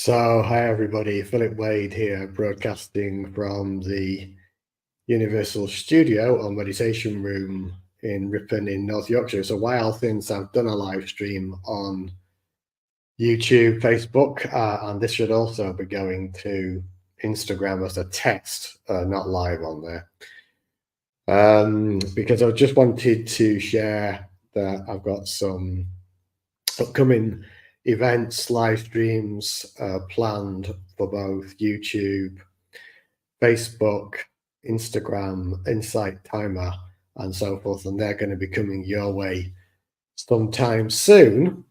Hi everybody, Philip Wade here, broadcasting from the Universal Studio or Meditation Room in Ripon in North Yorkshire. It's a while since I've done a live stream on YouTube, Facebook, and this should also be going to Instagram as a test, not live on there. Because I just wanted to share that I've got some upcoming events, live streams planned for both YouTube, Facebook, Instagram, Insight Timer, and so forth, and they're going to be coming your way sometime soon.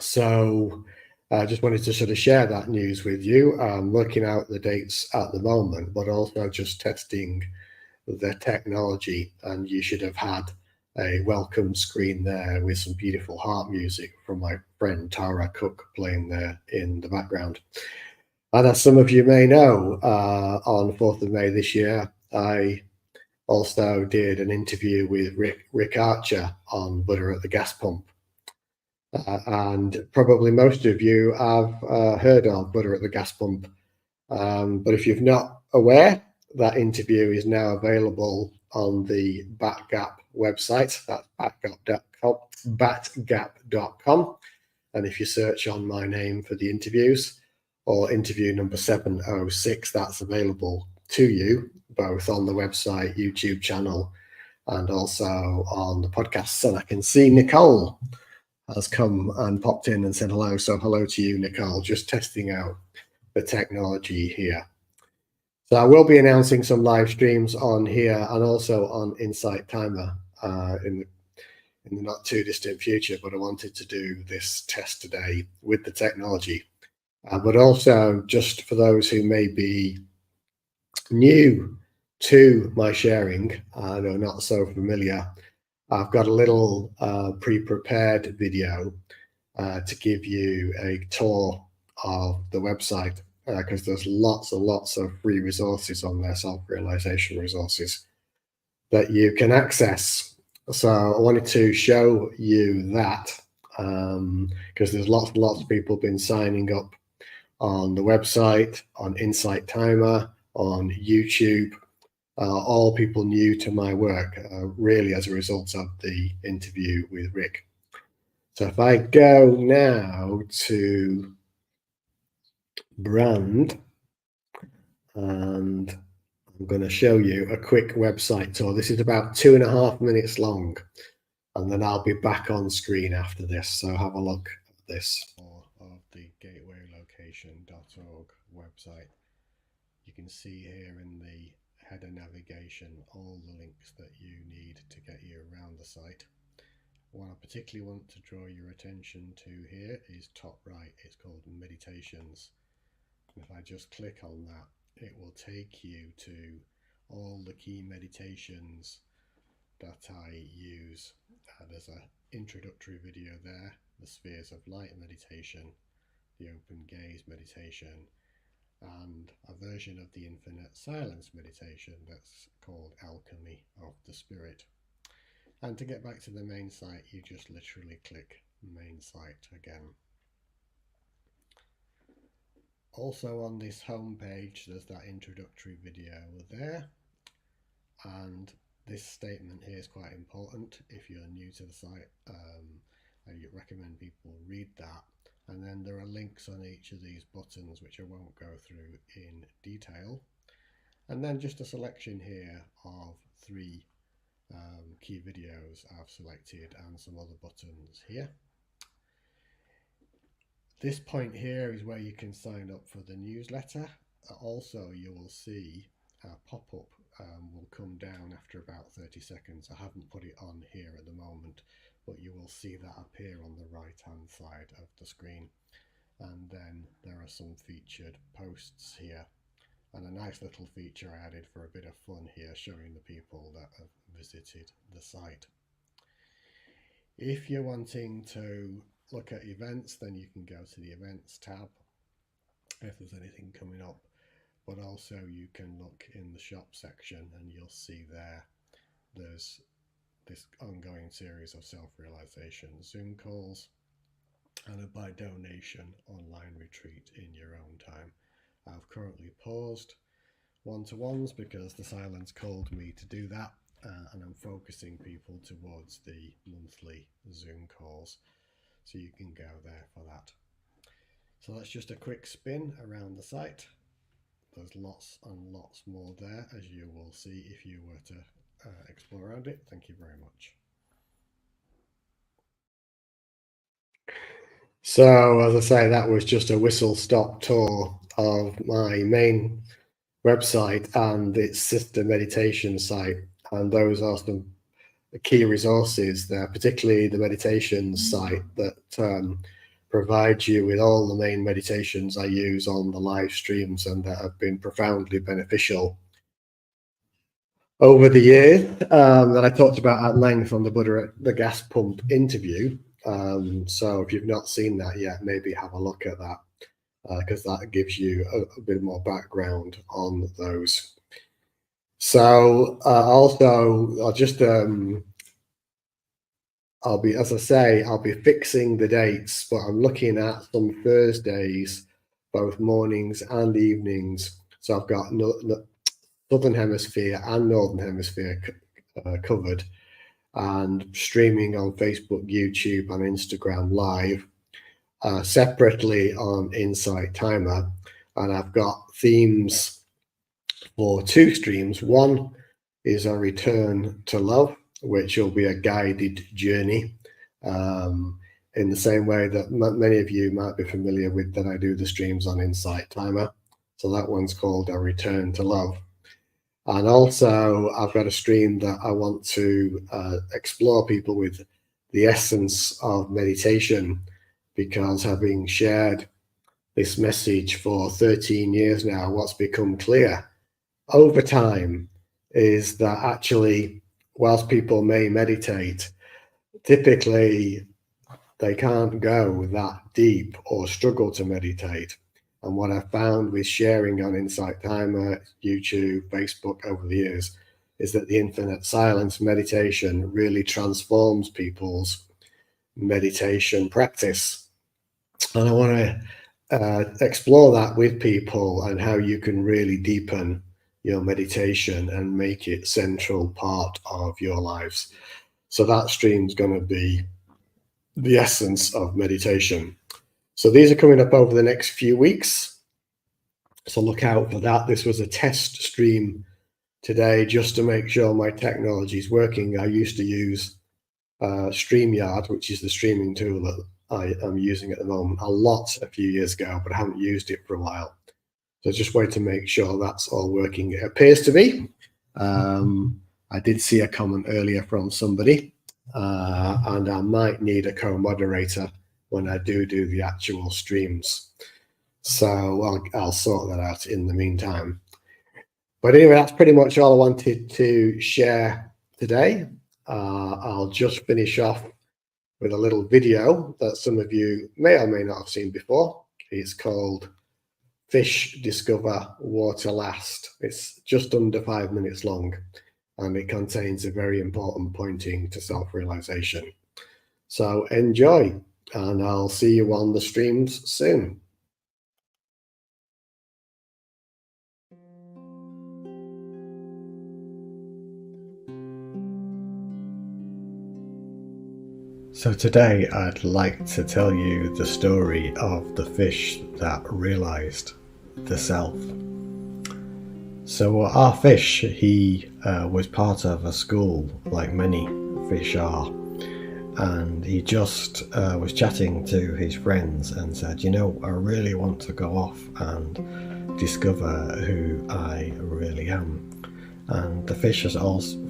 So I just wanted to sort of share that news with you. I'm working out the dates at the moment, but also just testing the technology, and you should have had a welcome screen there with some beautiful harp music from my friend Tara Cook playing there in the background. And as some of you may know, on 4th of May this year, I also did an interview with Rick Archer on Butter at the Gas Pump. And probably most of you have heard of Butter at the Gas Pump. But if you're not aware, that interview is now available on the Batgap website. That's batgap.com. And if you search on my name for the interviews or interview number 706, that's available to you both on the website, YouTube channel, and also on the podcast. And I can see Nicole has come and popped in and said hello. So hello to you, Nicole, just testing out the technology here. So I will be announcing some live streams on here and also on Insight Timer in the not too distant future, but I wanted to do this test today with the technology. But also, just for those who may be new to my sharing and are not so familiar, I've got a little pre-prepared video to give you a tour of the website, because there's lots and lots of free resources on there, self-realization resources that you can access. So I wanted to show you that because there's lots and lots of people been signing up on the website, on Insight Timer, on YouTube, all people new to my work, really as a result of the interview with Rick. So if I go now to brand, and I'm going to show you a quick website tour. This is about 2.5 minutes long, and then I'll be back on screen after this. So have a look at this. Of the gatewaylocation.org website. You can see here in the header navigation all the links that you need to get you around the site. What I particularly want to draw your attention to here is top right. It's called Meditations. If I just click on that, it will take you to all the key meditations that I use. There's an introductory video there, the Spheres of Light meditation, the Open Gaze meditation, and a version of the Infinite Silence meditation that's called Alchemy of the Spirit. And to get back to the main site, you just literally click main site again. Also on this home page, there's that introductory video there, and this statement here is quite important if you're new to the site. I recommend people read that, and then there are links on each of these buttons which I won't go through in detail, and then just a selection here of 3 key videos I've selected and some other buttons here. This point here is where you can sign up for the newsletter. Also, you will see a pop-up will come down after about 30 seconds. I haven't put it on here at the moment, but you will see that appear on the right-hand side of the screen. And then there are some featured posts here, and a nice little feature I added for a bit of fun here, showing the people that have visited the site. If you're wanting to look at events, then you can go to the events tab if there's anything coming up, but also you can look in the shop section and you'll see there's this ongoing series of self-realization Zoom calls, and a by donation online retreat in your own time. I've currently paused one-to-ones because the silence called me to do that, and I'm focusing people towards the monthly Zoom calls, so you can go there for that. So that's just a quick spin around the site. There's lots and lots more there, as you will see if you were to explore around it. Thank you very much. So, as I say, that was just a whistle-stop tour of my main website and its sister meditation site. And those are some key resources there, particularly the meditation site that provides you with all the main meditations I use on the live streams and that have been profoundly beneficial over the years, that I talked about at length on the Buddha at the Gas Pump interview. So if you've not seen that yet, maybe have a look at that, because that gives you a bit more background on those. So also, I'll just I'll be, as I say, I'll be fixing the dates, but I'm looking at some Thursdays, both mornings and evenings. So I've got Southern Hemisphere and Northern Hemisphere covered, and streaming on Facebook, YouTube, and Instagram live, separately on Insight Timer. And I've got themes for 2 streams. One is a return to love, which will be a guided journey, in the same way that many of you might be familiar with that I do the streams on Insight Timer. So that one's called A Return to Love. And also I've got a stream that I want to explore people with the essence of meditation, because having shared this message for 13 years now, what's become clear over time is that actually, whilst people may meditate, typically they can't go that deep or struggle to meditate. And what I've found with sharing on Insight Timer, YouTube, Facebook over the years is that the infinite silence meditation really transforms people's meditation practice. And I want to explore that with people and how you can really deepen your meditation and make it central part of your lives. So that stream's going to be the essence of meditation. So these are coming up over the next few weeks, so look out for that. This was a test stream today just to make sure my technology is working. I used to use StreamYard, which is the streaming tool that I am using at the moment, a few years ago, but I haven't used it for a while. So just wait to make sure that's all working. It appears to be. I did see a comment earlier from somebody, and I might need a co-moderator when I do the actual streams. So I'll sort that out in the meantime. But anyway, that's pretty much all I wanted to share today. I'll just finish off with a little video that some of you may or may not have seen before. It's called Fish Discover Water Last. It's just under 5 minutes long, and it contains a very important pointing to self-realization. So enjoy, and I'll see you on the streams soon. So today I'd like to tell you the story of the fish that realized the self. So our fish, he was part of a school like many fish are, and he just was chatting to his friends and said, you know, I really want to go off and discover who I really am. And the fish's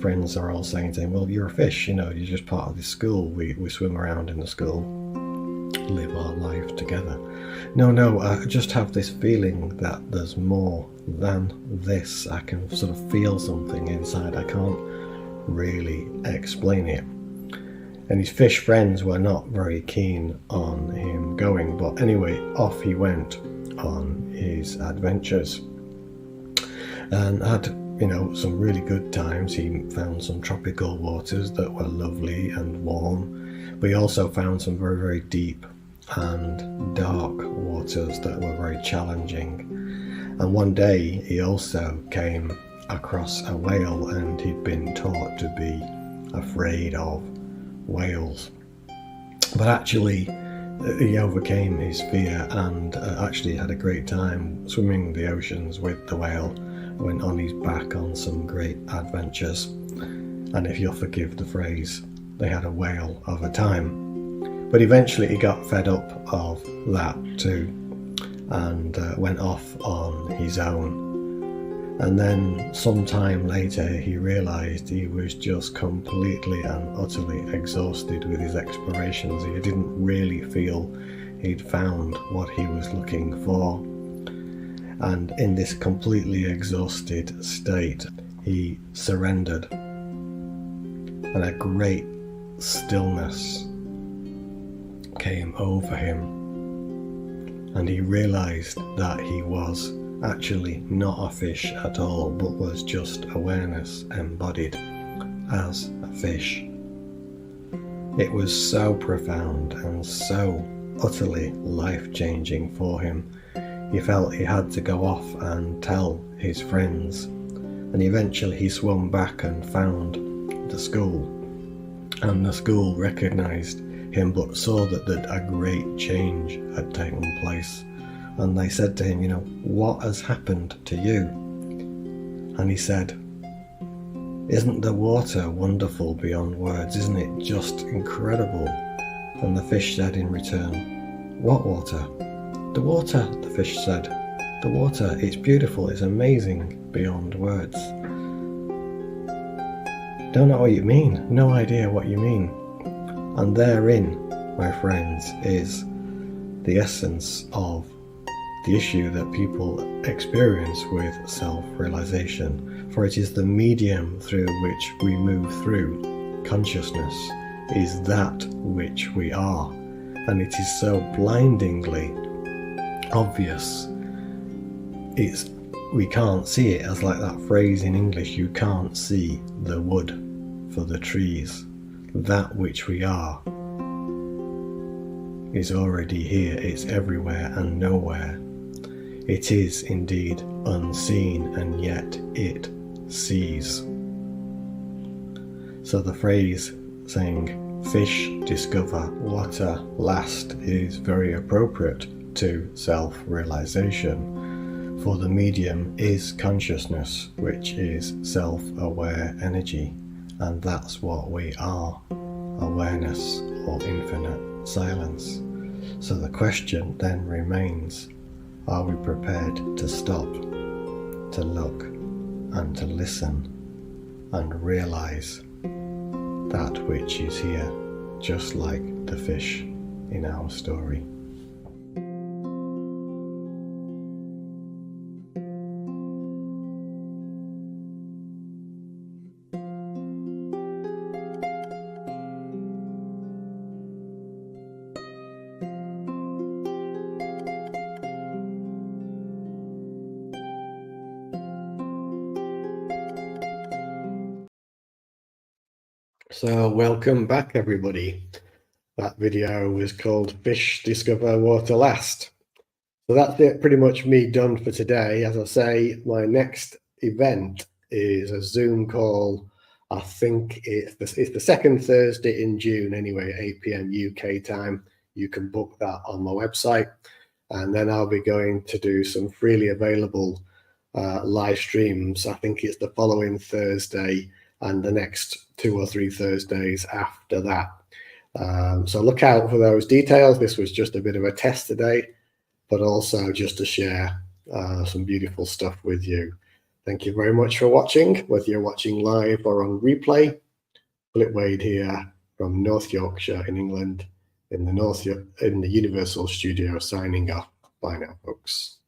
friends are all saying to him, well, you're a fish, you know, you're just part of this school. We swim around in the school, live our life together. No, I just have this feeling that there's more than this. I can sort of feel something inside. I can't really explain it. And his fish friends were not very keen on him going, but anyway, off he went on his adventures and had, you know, some really good times. He found some tropical waters that were lovely and warm, but he also found some very, very deep and dark waters that were very challenging. And one day he also came across a whale, and he'd been taught to be afraid of whales. But actually he overcame his fear and actually had a great time swimming the oceans with the whale, went on his back on some great adventures. And if you'll forgive the phrase, they had a whale of a time. But eventually he got fed up of that too, and went off on his own. And then sometime later he realised he was just completely and utterly exhausted with his explorations. He didn't really feel he'd found what he was looking for. And in this completely exhausted state, he surrendered. And a great stillness came over him. And he realised that he was actually not a fish at all, but was just awareness embodied as a fish. It was so profound and so utterly life-changing for him. He felt he had to go off and tell his friends, and eventually he swam back and found the school, and the school recognised him but saw that a great change had taken place. And they said to him, you know, what has happened to you? And he said, isn't the water wonderful beyond words? Isn't it just incredible? And the fish said in return, what water? The water, the fish said. The water, it's beautiful, it's amazing beyond words. Don't know what you mean, no idea what you mean. And therein, my friends, is the essence of the issue that people experience with self-realization. For it is the medium through which we move through consciousness, is that which we are. And it is so blindingly obvious. We can't see it, as like that phrase in English, you can't see the wood for the trees. That which we are is already here, it's everywhere and nowhere. It is indeed unseen, and yet it sees. So the phrase saying, fish discover water last, is very appropriate to self-realization. For the medium is consciousness, which is self-aware energy, and that's what we are, awareness or infinite silence. So the question then remains, are we prepared to stop, to look and to listen and realize that which is here, just like the fish in our story? So welcome back, everybody. That video was called Fish Discover Water Last. So that's it, pretty much me done for today. As I say, my next event is a Zoom call. I think it's the second Thursday in June anyway, 8 p.m. UK time. You can book that on my website. And then I'll be going to do some freely available live streams. I think it's the following Thursday and the next 2 or 3 Thursdays after that. So look out for those details. This was just a bit of a test today, but also just to share some beautiful stuff with you. Thank you very much for watching, whether you're watching live or on replay. Philip Wade here from North Yorkshire in England, in the Universal Studio, signing off. Bye now, folks.